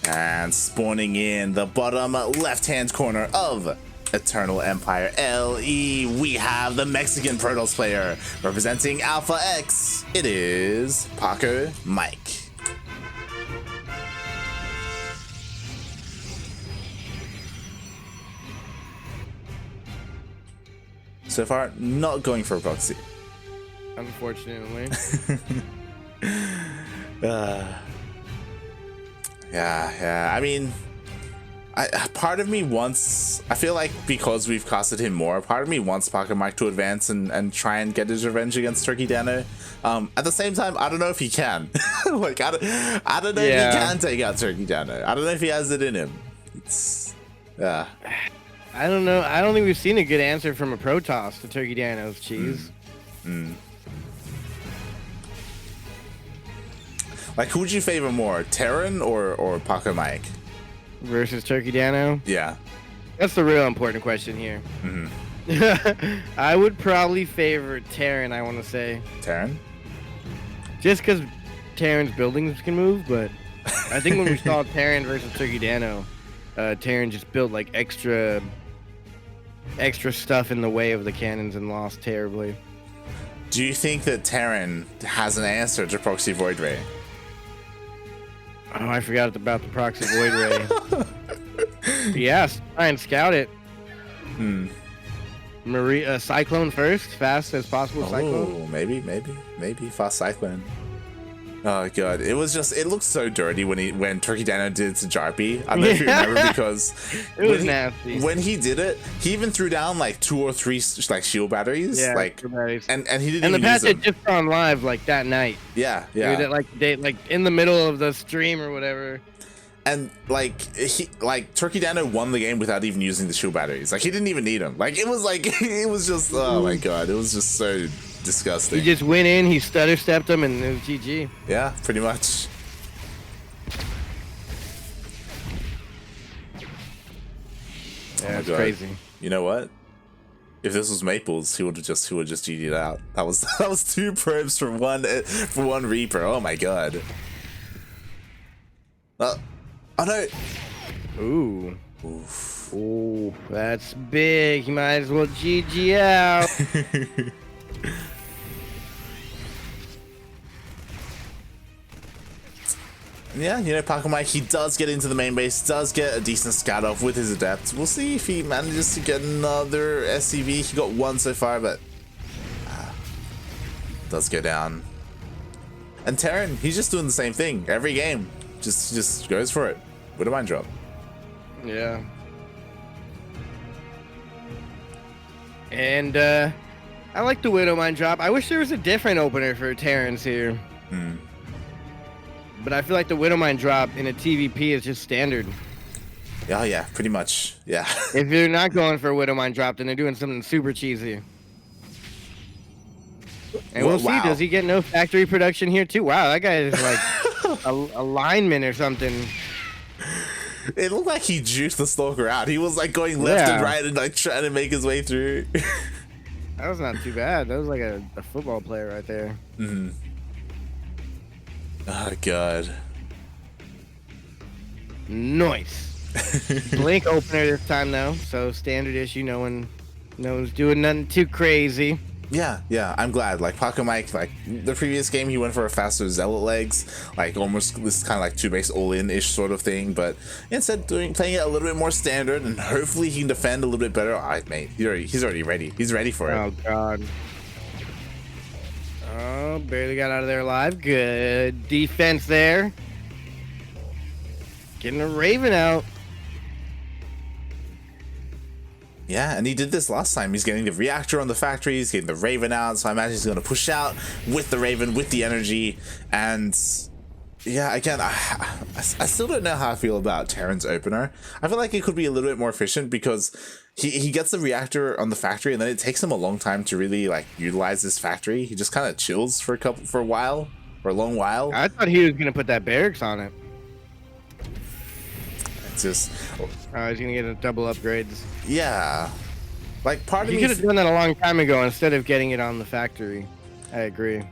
And spawning in the bottom left-hand corner of Eternal Empire LE, we have the Mexican Protoss player representing Alpha X. It is Pacomike. So far, not going for a proxy. Unfortunately. Yeah. I mean, part of me wants, I feel like because we've casted him more, part of me wants Pacomike to advance and try and get his revenge against Turkey Dano. At the same time, I don't know if he can. Like, I don't know if he can take out Turkey Dano. I don't know if he has it in him. It's, yeah. I don't know. I don't think we've seen a good answer from a Protoss to Turkey Dano's cheese. Like, who would you favor more, TerraN or Pacomike? Versus Turkey Dano? Yeah. That's the real important question here. I would probably favor TerraN, I want to say. TerraN? Just because TerraN's buildings can move, but I think when we saw TerraN versus Turkey Dano, TerraN just built like extra stuff in the way of the cannons and lost terribly. Do you think that TerraN has an answer to Proxy Void Ray? Oh, I forgot about the proxy Void Ray. Yes, try and scout it. Cyclone first, fast as possible. Cyclone. Oh, maybe fast Cyclone. Oh god, it was just, it looked so dirty when Turkey Dano did it to Jarpy. I don't know if you remember, because it was nasty. When he did it, he even threw down like 2 or 3 like shield batteries. Yeah, like batteries. and he didn't and even the patch use them. had just gone live like that night. Yeah. Like in the middle of the stream or whatever. And like Turkey Dano won the game without even using the shield batteries. Like he didn't even need them. Like it was just, oh my god, it was just so disgusting. He just went in, he stutter stepped him, and it was GG. Yeah, pretty much. Yeah, it's crazy. You know what? If this was Maples, he would have just GG'd out. That was 2 probes for one Reaper. Oh my god. Oh no. Ooh. Oof. Ooh, that's big. He might as well GG out. Yeah, you know, Pacomike, he does get into the main base, does get a decent scout off with his adept. We'll see if he manages to get another SCV. He got 1 so far, but does go down. And TerraN, he's just doing the same thing every game. Just goes for it. Widow Mine drop. Yeah. And I like the Widow Mine drop. I wish there was a different opener for TerraN's here. But I feel like the Widow Mine drop in a TVP is just standard. Oh yeah, pretty much. Yeah. If you're not going for a Widow Mine drop, then they're doing something super cheesy. And we'll see. Does he get no factory production here too? Wow, that guy is like a lineman or something. It looked like he juked the Stalker out. He was like going left and right and like trying to make his way through. That was not too bad. That was like a football player right there. Oh god. Nice. Blink opener this time though, so standard issue. No one's doing nothing too crazy. Yeah, I'm glad. Like Pacomike, like the previous game, he went for a faster Zealot legs, like almost this kind of like 2-base all-in-ish sort of thing. But instead, playing it a little bit more standard, and hopefully he can defend a little bit better. All right, mate, he's already ready. He's ready for it. Oh god. Oh, barely got out of there alive. Good defense there. Getting a Raven out. Yeah, and he did this last time. He's getting the reactor on the factory, he's getting the Raven out, so I imagine he's going to push out with the Raven, with the energy. And yeah, again, I still don't know how I feel about TerraN's opener. I feel like it could be a little bit more efficient because he gets the reactor on the factory, and then it takes him a long time to really like utilize this factory. He just kind of chills for a long while. I thought he was going to put that barracks on it. It's just, he's gonna get a double upgrades. Yeah, like part of me could have done that a long time ago instead of getting it on the factory. I agree.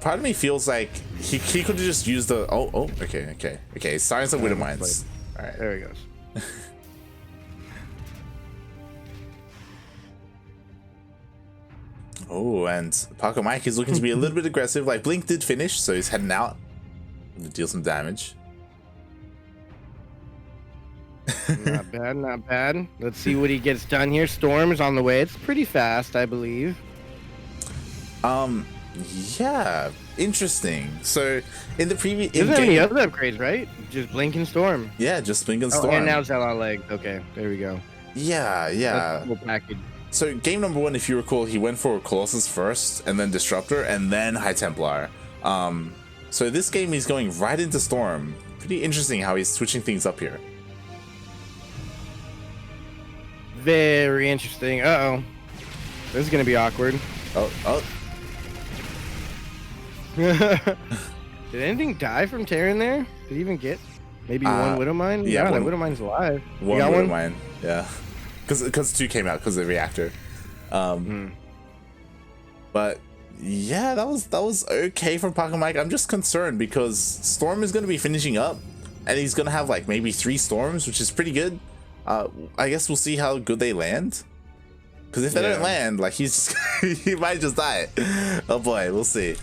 Part of me feels like he could have just used the okay. Science of Widow Mines. All right, there he goes. Oh, and Pacomike is looking to be a little bit aggressive. Like Blink did finish, so he's heading out to deal some damage. Not bad, not bad. Let's see what he gets done here. Storm's on the way. It's pretty fast, I believe. Yeah, interesting. So in the previous, doesn't have any other upgrades, right? Just Blink and Storm. Yeah, just Blink and Storm. And now Zealot leg. Okay, there we go. Yeah. That's a cool package. So game number 1, if you recall, he went for Colossus first, and then Disruptor, and then High Templar. So this game he's going right into Storm. Pretty interesting how he's switching things up here. Very interesting. Uh-oh. This is going to be awkward. Oh. Did anything die from TerraN there? Did he even get maybe one Widow Mine? Yeah, that Widow Mine's alive. One Widow Mine, yeah. Because 2 came out because of the reactor. But yeah, that was okay from Pacomike. I'm just concerned because Storm is going to be finishing up, and he's going to have like maybe 3 Storms, which is pretty good. I guess we'll see how good they land. Because if they don't land, like he might just die. Oh boy, we'll see.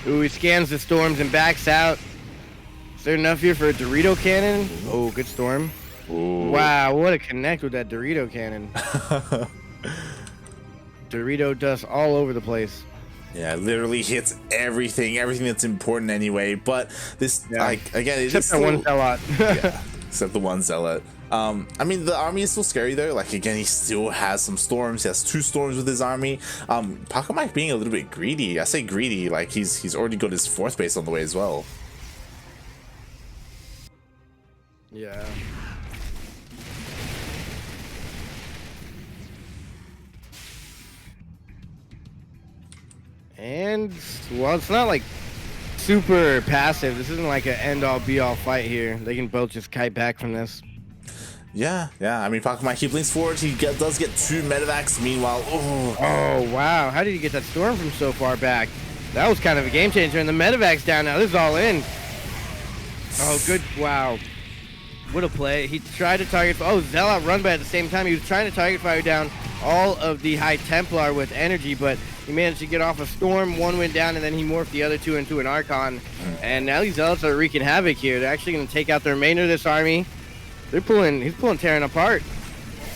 Ooh, he scans the storms and backs out. Is there enough here for a Dorito cannon? Oh, good storm. Ooh. Wow, what a connect with that Dorito cannon. Dorito dust all over the place. Yeah, literally hits everything that's important anyway. But this, like, again, it except is that still, one Zealot. yeah, except the one Zealot. I mean, the army is still scary though. Like, again, he still has some storms. He has 2 storms with his army. Pacomike being a little bit greedy. I say greedy, like he's already got his 4th base on the way as well. Yeah. And, well, it's not like super passive. This isn't like an end-all be-all fight here. They can both just kite back from this. Yeah. I mean, Pacomike, he blinks forward. He does get 2 medevacs. Meanwhile, oh, wow. How did he get that storm from so far back? That was kind of a game changer. And the medevac's down now. This is all in. Oh, good. Wow. What a play. He tried to target. Oh, Zealot run, but at the same time, he was trying to target fire down all of the High Templar with energy, but he managed to get off a storm. One went down, and then he morphed the other 2 into an Archon. And now these Zealots are wreaking havoc here. They're actually going to take out the remainder of this army. He's pulling TerraN apart.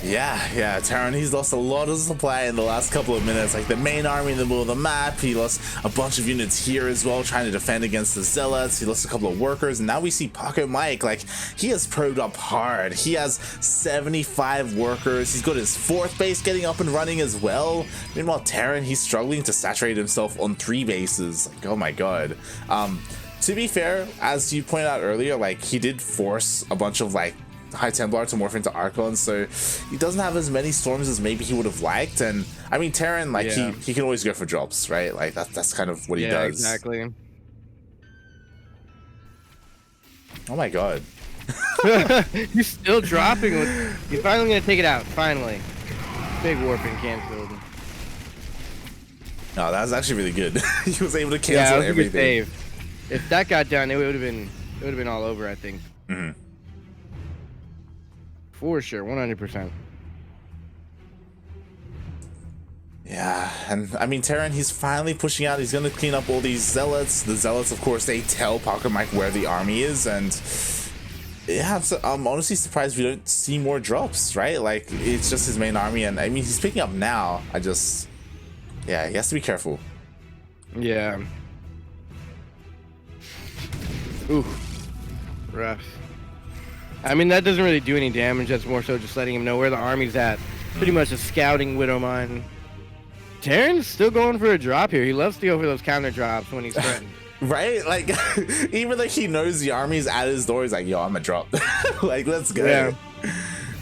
Yeah, TerraN, he's lost a lot of supply in the last couple of minutes. Like, the main army in the middle of the map, he lost a bunch of units here as well, trying to defend against the Zealots. He lost a couple of workers, and now we see Pacomike, like, he has probed up hard. He has 75 workers. He's got his 4th base getting up and running as well. Meanwhile, TerraN, he's struggling to saturate himself on 3 bases. Like, oh my god. To be fair, as you pointed out earlier, like, he did force a bunch of, like, High Templar to morph into Archons, so he doesn't have as many storms as maybe he would have liked. And I mean, TerraN, like, he can always go for drops, right? Like, that's kind of what he does. Exactly. Oh my god. He's still dropping. He's finally gonna take it out. Finally, big warping canceled. No, that was actually really good. He was able to cancel that was everything. A good save. If that got done, it would have been all over, I think. For sure, 100%. Yeah, and I mean, TerraN, he's finally pushing out. He's gonna clean up all these Zealots. The Zealots, of course, they tell Pacomike where the army is, and yeah, I'm honestly surprised we don't see more drops, right? Like, it's just his main army, and I mean, he's picking up now. Yeah, he has to be careful. Yeah. Ooh, rough. I mean, that doesn't really do any damage. That's more so just letting him know where the army's at. Pretty much a scouting widow mine. TerraN's still going for a drop here. He loves to go for those counter drops when he's threatened. Right? Like, even though he knows the army's at his door, he's like, yo, I'm gonna drop. Like, let's go. Yeah.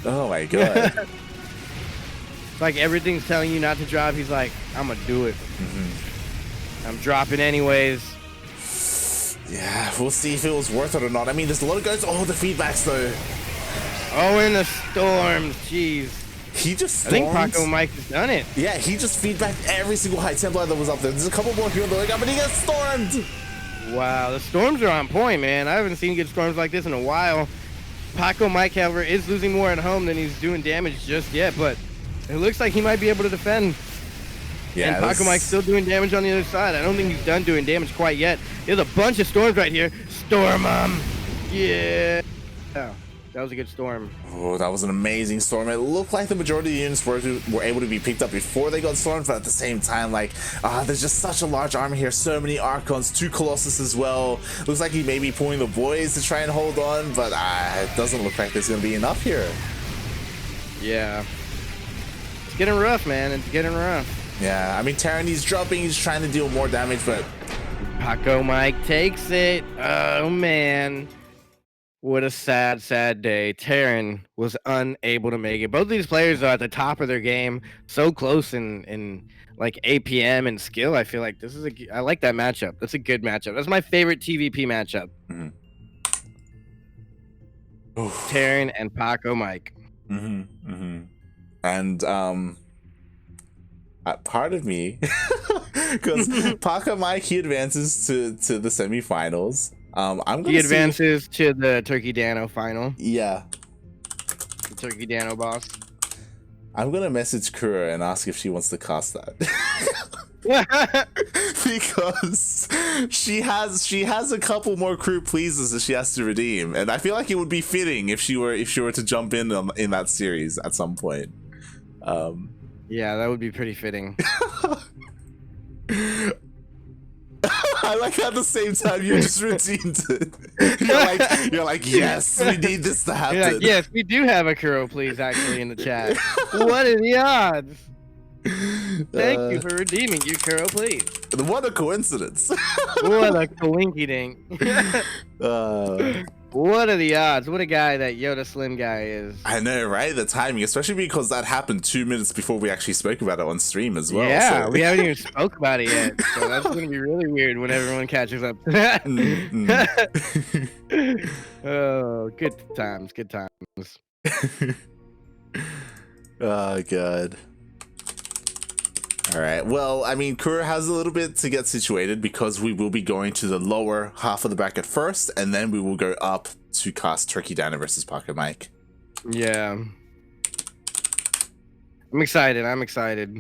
Oh my god. It's like everything's telling you not to drop. He's like, I'm gonna do it. I'm dropping anyways. Yeah, we'll see if it was worth it or not. I mean, there's a lot of guys. Oh, the feedbacks though. Oh, and the storms. Jeez. He just stormed. I think Pacomike has done it. Yeah, he just feedbacked every single High Templar that was up there. There's a couple more here going up, but he gets stormed. Wow, the storms are on point, man. I haven't seen good storms like this in a while. Pacomike, however, is losing more at home than he's doing damage just yet, but it looks like he might be able to defend. Yeah, and Pacomike's still doing damage on the other side. I don't think he's done doing damage quite yet. There's a bunch of storms right here. Storm 'em. Yeah. That was a good storm. Oh, that was an amazing storm. It looked like the majority of the units were able to be picked up before they got stormed, but at the same time, like, there's just such a large army here. So many Archons, 2 Colossus as well. Looks like he may be pulling the boys to try and hold on, but it doesn't look like there's going to be enough here. Yeah. It's getting rough, man. It's getting rough. Yeah, I mean, TerraN, he's dropping. He's trying to deal more damage, but Pacomike takes it. Oh, man. What a sad, sad day. TerraN was unable to make it. Both of these players are at the top of their game, so close in like APM and skill. I feel like this is I like that matchup. That's a good matchup. That's my favorite TVP matchup. TerraN and Pacomike. And part of me, because Pacomike, he advances to the semifinals. He advances to the Turkey Dano final. Yeah. The Turkey Dano boss. I'm gonna message Kura and ask if she wants to cast that. Because she has a couple more crew pleases that she has to redeem, and I feel like it would be fitting if she were to jump in that series at some point. Yeah, that would be pretty fitting. I like how at the same time you just routine it. You're like, yes, we need this to happen. You're like, yes, we do have a Kuro, please, actually, in the chat. What are the odds? Thank you for redeeming you, Kuro, please. What a coincidence. What a coinky dink. What are the odds? What a guy that Yoda Slim guy is. I know, right? The timing, especially because that happened 2 minutes before we actually spoke about it on stream as well. Yeah, so. we haven't even spoke about it yet. So that's going to be really weird when everyone catches up to that. Oh, good times, good times. Oh, God. All right. Well, I mean, Kura has a little bit to get situated because we will be going to the lower half of the bracket first, and then we will go up to cast Turkey Diner versus Pacomike. Yeah. I'm excited. I'm excited.